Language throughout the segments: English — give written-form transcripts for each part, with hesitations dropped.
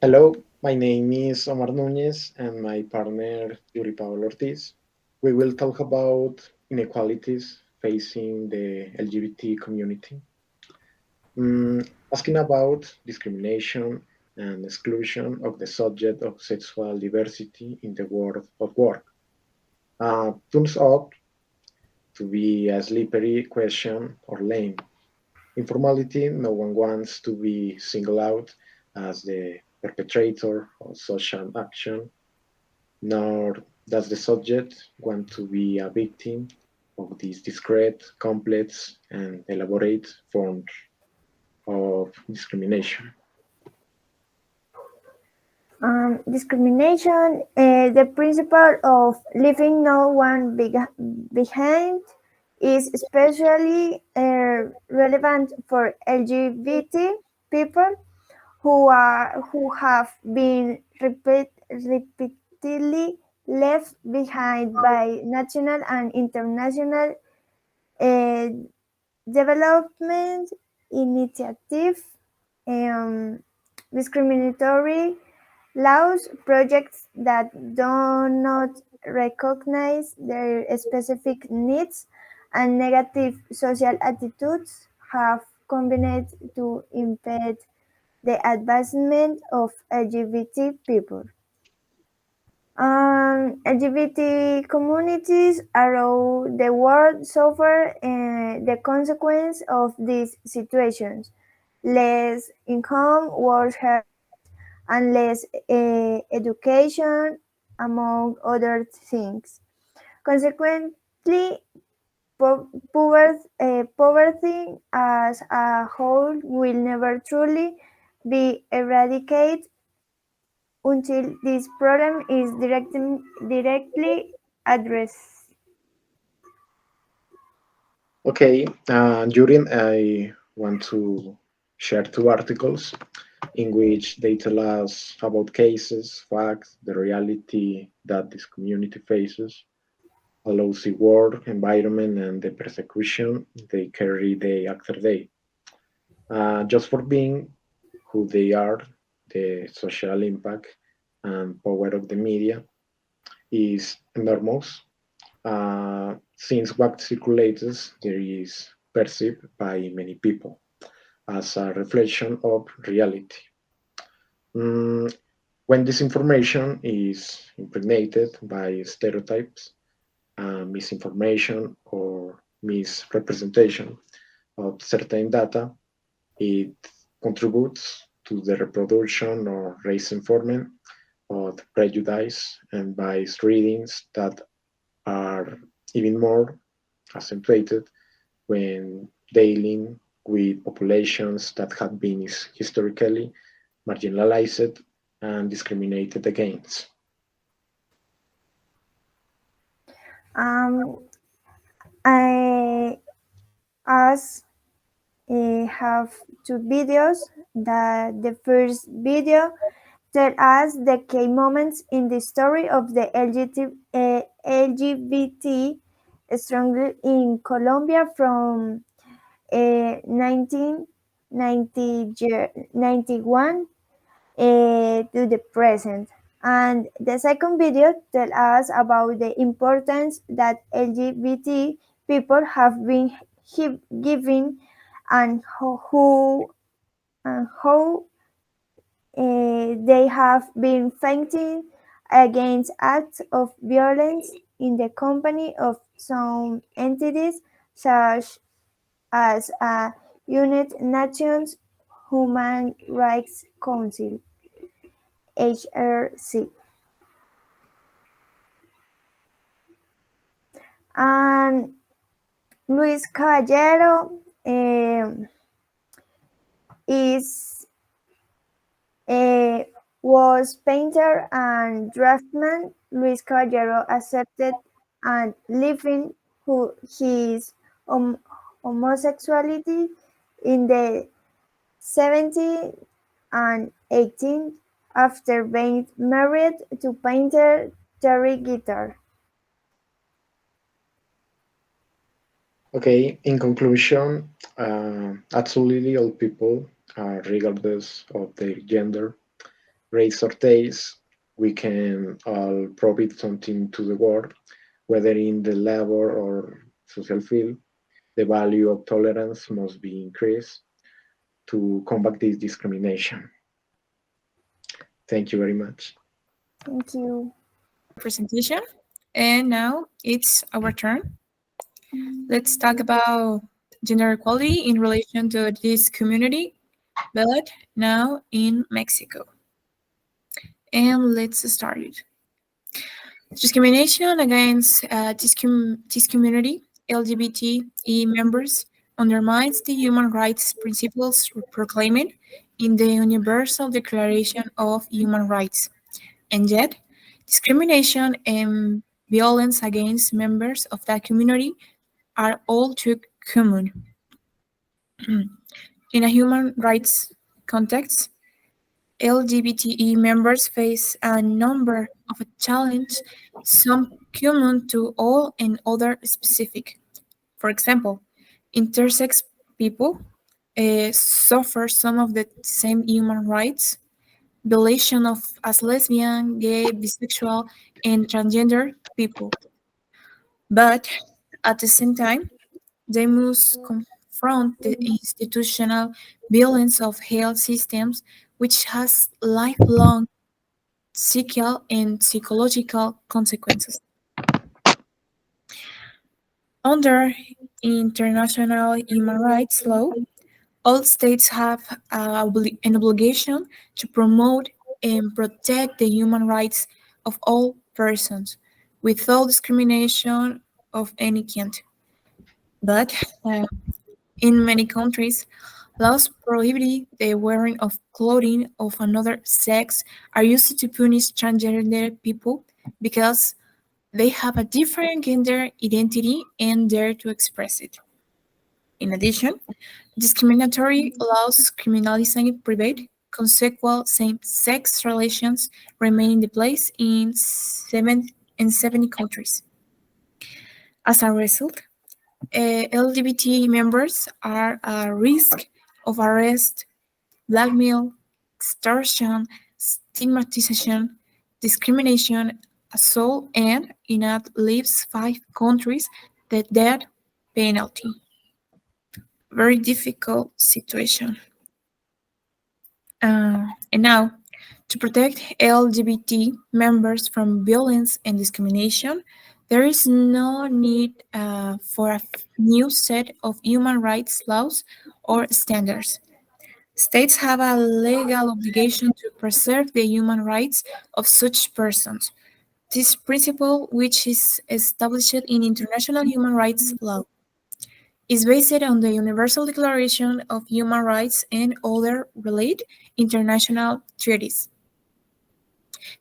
Hello, my name is Omar Núñez and my partner Yuri Pablo Ortiz. We will talk about inequalities facing the LGBT community, asking about discrimination and exclusion of the subject of sexual diversity in the world of work. Turns out to be a slippery question or lame. Informality, no one wants to be singled out as the perpetrator of social action, nor does the subject want to be a victim of these discrete, complex, and elaborate forms of discrimination. Discrimination, the principle of leaving no one behind, is especially relevant for LGBT people who have been repeatedly left behind by national and international uh, development initiative. Um, Discriminatory laws projects that do not recognize their specific needs and negative social attitudes have combined to impede the advancement of LGBT people. LGBT communities around the world suffer the consequence of these situations. Less income, worse health, and less education, among other things. Consequently, poverty as a whole will never truly be eradicated until this problem is directly addressed. Okay, during I want to share two articles in which they tell us about cases, facts, the reality that this community faces, a lousy work environment, and the persecution they carry day after day. Just for being who they are, the social impact and power of the media is enormous. Since what circulates there is perceived by many people as a reflection of reality. Mm, when this information is impregnated by stereotypes, misinformation, or misrepresentation of certain data, it contributes to the reproduction or race informing of prejudice and biased readings that are even more accentuated when dealing with populations that have been historically marginalized and discriminated against. Um, I as have two videos. The first video tell us the key moments in the story of the LGBT struggle in Colombia from 1991 to the present. And the second video tells us about the importance that LGBT people have been given and how they have been fighting against acts of violence in the company of some entities such as a United Nations Human Rights Council (HRC). And Luis Caballero is a was painter and draftsman. Luis Caballero accepted and living his hom- homosexuality in the 17th and 18th after being married to painter Terry Guitar. Okay, in conclusion, absolutely all people, regardless of their gender, race or taste, we can all provide something to the world, whether in the labor or social field. The value of tolerance must be increased to combat this discrimination. Thank you very much. Thank you. Presentation. And now it's our turn. Let's talk about gender equality in relation to this community, but now in Mexico. And let's start it. Discrimination against this community, LGBTE members, undermines the human rights principles proclaimed in the Universal Declaration of Human Rights. And yet, discrimination and violence against members of that community are all too common. In a human rights context, LGBTE members face a number of challenges, some common to all and other specific. For example, intersex people suffer some of the same human rights violation of as lesbian, gay, bisexual, and transgender people. But at the same time, they must confront the institutional violence of health systems, which has lifelong social and psychological consequences. Under international human rights law, all states have an obligation to promote and protect the human rights of all persons without discrimination of any kind. But in many countries, laws prohibiting the wearing of clothing of another sex are used to punish transgender people because they have a different gender identity and dare to express it. In addition, discriminatory laws criminalizing private, consensual same-sex relations remain in place in 70 countries. As a result, LGBT members are at risk of arrest, blackmail, extortion, stigmatization, discrimination, assault, and, in at least 5 countries, the death penalty. Very difficult situation. And now, to protect LGBT members from violence and discrimination, there is no need for a new set of human rights laws or standards. States have a legal obligation to preserve the human rights of such persons. This principle, which is established in international human rights law, is based on the Universal Declaration of Human Rights and other related international treaties.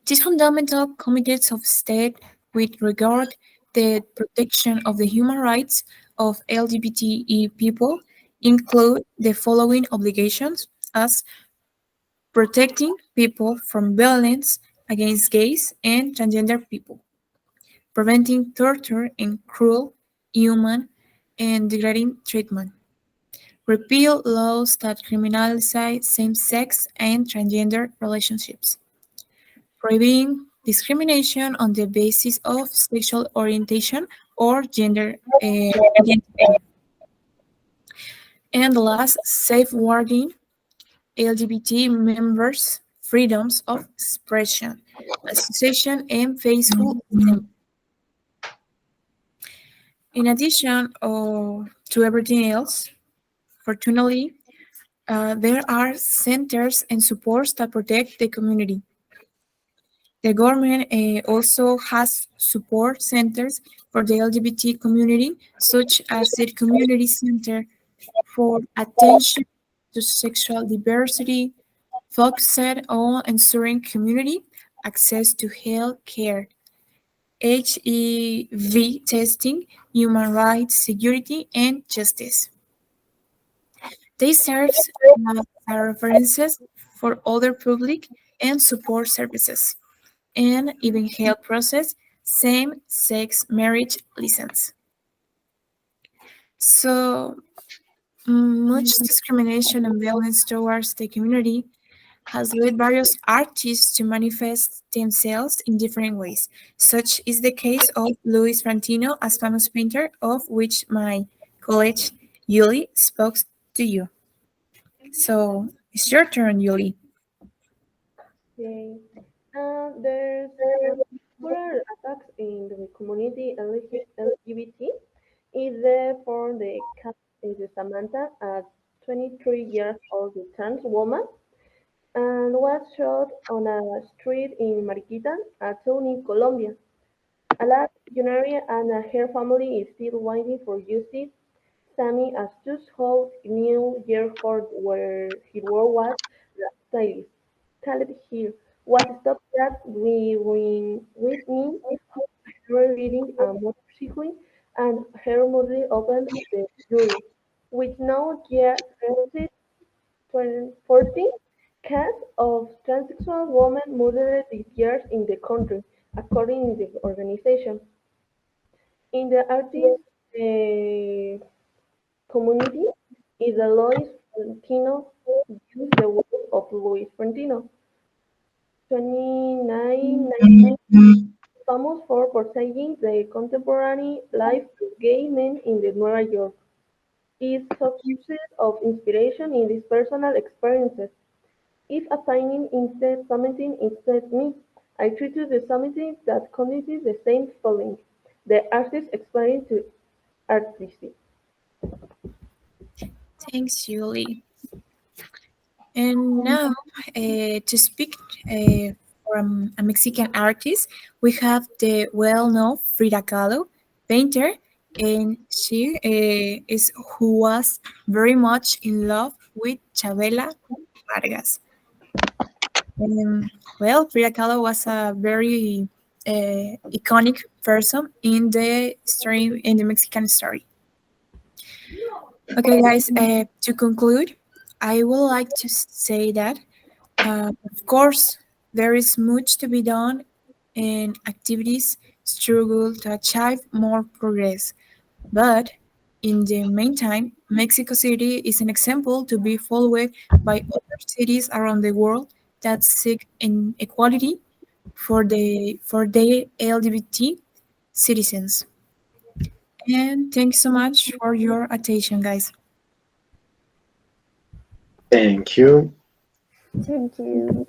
These fundamental commitments of state with regard the protection of the human rights of LGBTE people include the following obligations as protecting people from violence against gays and transgender people, preventing torture and cruel, inhuman, and degrading treatment, repeal laws that criminalize same-sex and transgender relationships, prohibiting discrimination on the basis of sexual orientation or gender identity. And last, safeguarding LGBT members' freedoms of expression, association, and faithful assembly. In addition to everything else, fortunately, there are centers and supports that protect the community. The government also has support centers for the LGBT community, such as the Community Center for Attention to Sexual Diversity, focused on ensuring community access to health care, HIV testing, human rights, security, and justice. They serve as references for other public and support services, and even help process same-sex marriage license. So much discrimination and violence towards the community has led various artists to manifest themselves in different ways. Such is the case of Luis Frantino, a famous painter of which my colleague Yuli spoke to you. So it's your turn, Yuli. Okay. There's several attacks in the community LGBT. Is for the cat is Samantha, a 23 years old trans woman, and was shot on a street in Mariquita, a town in Colombia. Alas, Junaria and her family is still waiting for justice. Sammy Astus holds New Year Ford where he was stylist. Talent here was stopped that we witnessed her reading a motorcycle and her mother opened the jury, which now year 14 case of transsexual women murdered this year in the country, according to the organization. In the artist community, is the Luis Frantino use the word of Luis Frantino, 29, famous for portraying the contemporary life of gay men in the New York. Is sources of inspiration in these personal experiences. If a painting instead something instead me, I treat to the something that contains the same feeling. The artist explained to artist. Thanks, Yuli. And now, to speak from a Mexican artist, we have the well-known Frida Kahlo, painter, and she is who was very much in love with Chabela Vargas. Well, Frida Kahlo was a very iconic person in the story in the Mexican story. Okay, guys. To conclude, I would like to say that, of course, there is much to be done and activities struggle to achieve more progress. But in the meantime, Mexico City is an example to be followed by other cities around the world that seek an equality for their LGBT citizens. And thanks so much for your attention, guys. Thank you. Thank you.